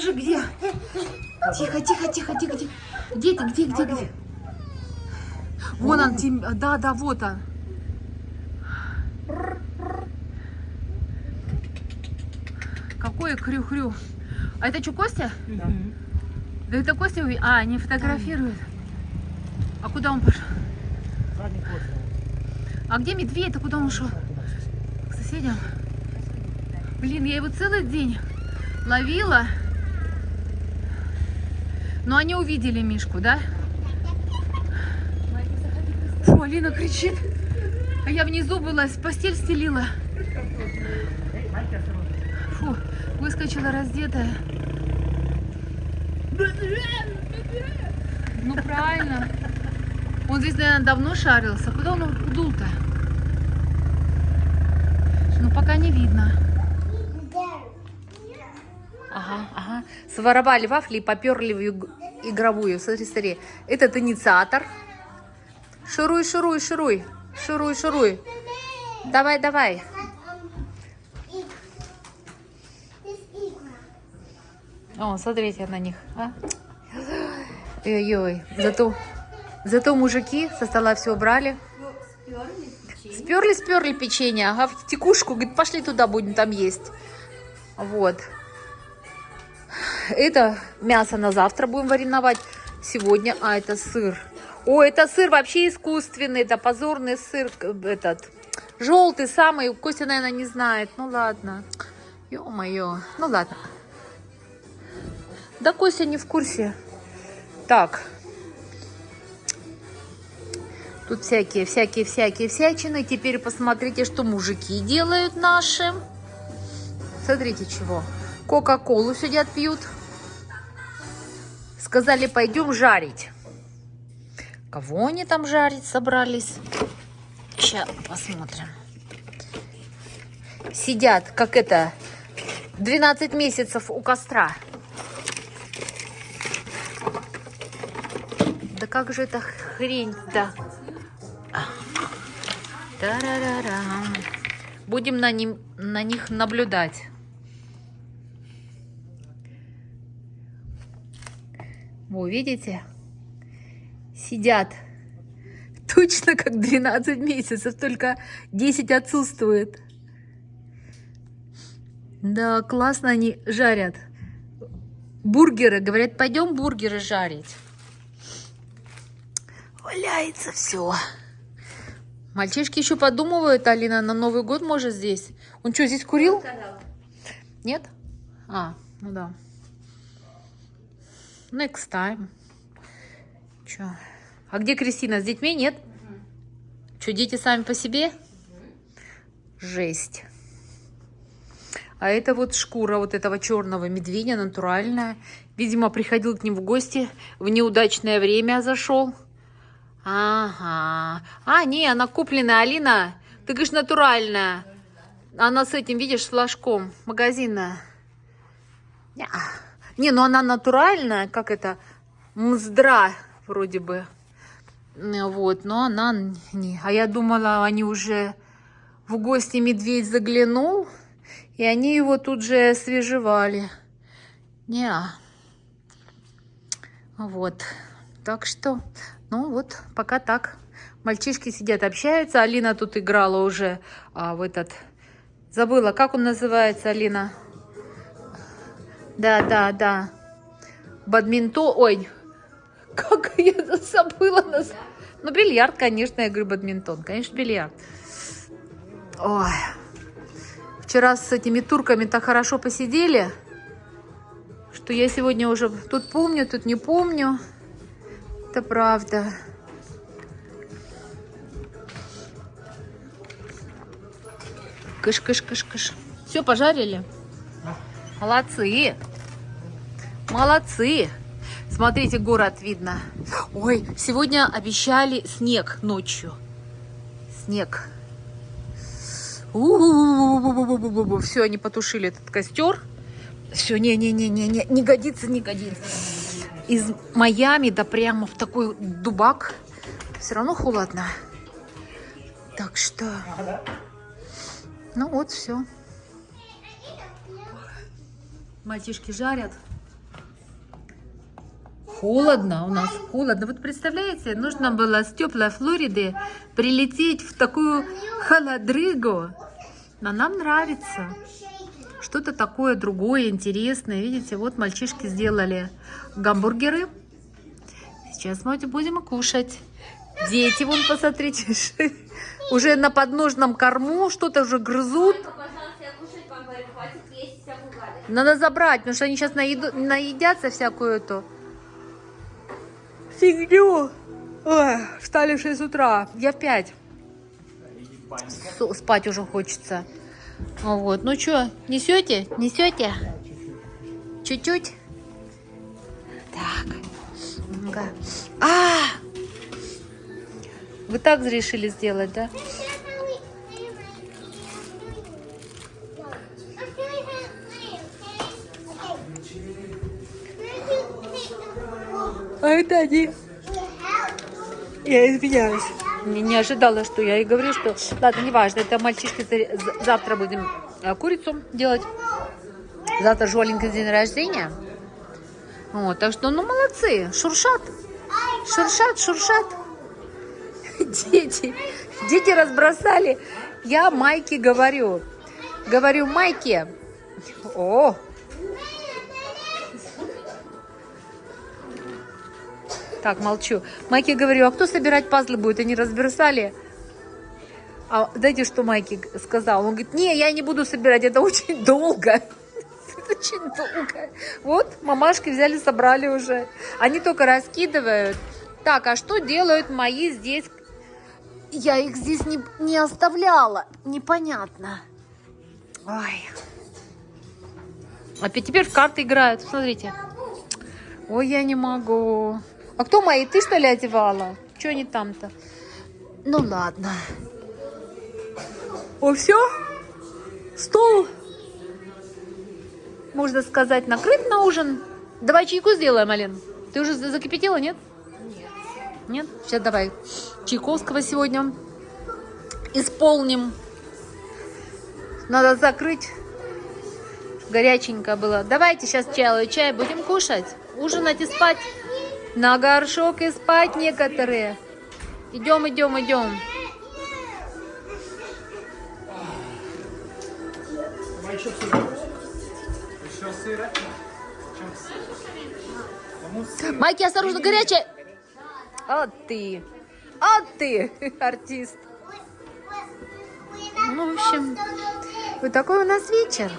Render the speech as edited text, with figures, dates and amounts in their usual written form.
Покажи, где. Тихо, тихо, тихо, тихо, тихо. Где ты, где? Вон он, да, вот он. Какой хрю-хрю. А это что, Костя? Да. Да это Костя увидел. А, не фотографирует. А куда он пошел? А где медведь-то? Куда он ушел? К соседям? Блин, я его целый день ловила. Но они увидели Мишку, да? Фу, Алина кричит. А я внизу была, постель стелила. Фу, выскочила раздетая. Ну правильно. Он здесь, наверное, давно шарился. Куда он удул-то? Ну пока не видно. Ага. Своровали вафли и поперли в игровую. Смотри. Этот инициатор. Шуруй. Давай. О, смотрите на них. А? Ой-ой. Зато мужики со стола все убрали. Сперли печенье. Ага, в текушку. Говорит, пошли туда, будем там есть. Вот. Это мясо на завтра будем мариновать. Сегодня, это сыр. О, это сыр вообще искусственный. Это позорный сыр. Этот желтый самый. Костя, наверное, не знает. Ну ладно. Ё-моё. Ну ладно. Да Костя не в курсе. Так. Тут всякие всячины. Теперь посмотрите, что мужики делают наши. Смотрите, чего. Кока-колу сидят, пьют. Сказали, пойдем жарить. Кого они там жарить собрались? Сейчас посмотрим. Сидят, как это, 12 месяцев у костра. Да как же эта хрень-то? Будем на них наблюдать. Вы видите? Сидят. Точно как 12 месяцев, только 10 отсутствует. Да, классно они жарят. Бургеры. Говорят, пойдем бургеры жарить. Валяется все. Мальчишки еще подумывают, Алина, на Новый год может здесь. Он что, здесь курил? Нет? А, ну да. Next time. Че? А где Кристина? С детьми нет? Что, дети сами по себе? Жесть. А это вот шкура вот этого черного медведя, натуральная. Видимо, приходил к ним в гости. В неудачное время зашел. Ага. А, не, она купленная, Алина. Ты говоришь, натуральная. Она с этим, видишь, с флажком. Магазинная. Не, ну она натуральная, как это, мздра вроде бы. Вот, но она не. А я думала, они уже в гости медведь заглянул, и они его тут же освежевали. Не. Вот. Так что, ну вот, пока так. Мальчишки сидят, общаются. Алина тут играла уже в этот... Забыла, как он называется, Алина? Да. Бадминтон. Ой, как я забыла. Ну, бильярд, конечно, я говорю, бадминтон. Конечно, бильярд. Ой. Вчера с этими турками так хорошо посидели, что я сегодня уже тут помню, тут не помню. Это правда. Кыш. Все, пожарили? Молодцы. Смотрите, город видно. Ой, сегодня обещали снег ночью. Снег. Все, они потушили этот костер. Все, не годится. Из Майами да прямо в такой дубак. Все равно холодно. Так что... Ну вот, все. Мальчишки жарят. Холодно, у нас холодно. Вот представляете, нужно было с теплой Флориды прилететь в такую холодрыгу. Но нам нравится. Что-то такое другое, интересное. Видите, вот мальчишки сделали гамбургеры. Сейчас мы будем кушать. Дети, вон, посмотрите, уже на подножном корму что-то уже грызут. Надо забрать, потому что они сейчас наедятся всякую эту фигню. Ой, встали в 6 утра, я в 5. Спать уже хочется. Вот, ну что, несете? Несете? Чуть-чуть? Так. Ну-ка. Вы так решили сделать, да? А это они. Я извиняюсь. Не ожидала, что я и говорю, что... Ладно, неважно, это мальчишки. Завтра будем курицу делать. Завтра Жоленька день рождения. Вот, так что, ну, молодцы. Шуршат. Шуршат, шуршат. Дети разбросали. Я Майке говорю. Говорю, Майке. О! Так, молчу. Майке говорю, а кто собирать пазлы будет? Они разбросали. А знаете, что Майке сказал? Он говорит, не, я не буду собирать, это очень долго. Это очень долго. Вот, мамашки взяли, собрали уже. Они только раскидывают. Так, а что делают мои здесь? Я их здесь не оставляла. Непонятно. Ой. Опять теперь в карты играют. Смотрите. Ой, я не могу. А кто мои? Ты, что ли, одевала? Что они там-то? Ну, ладно. О, все? Стол, можно сказать, накрыт на ужин. Давай чайку сделаем, Ален. Ты уже закипятила, нет? Нет? Сейчас давай Чайковского сегодня исполним. Надо закрыть. Горяченько было. Давайте сейчас чай будем кушать. Ужинать и спать. На горшок и спать некоторые. Идем, идем, идем. Майки, осторожно, горячая. А ты, артист. Ну, в общем, вот такой у нас вечер.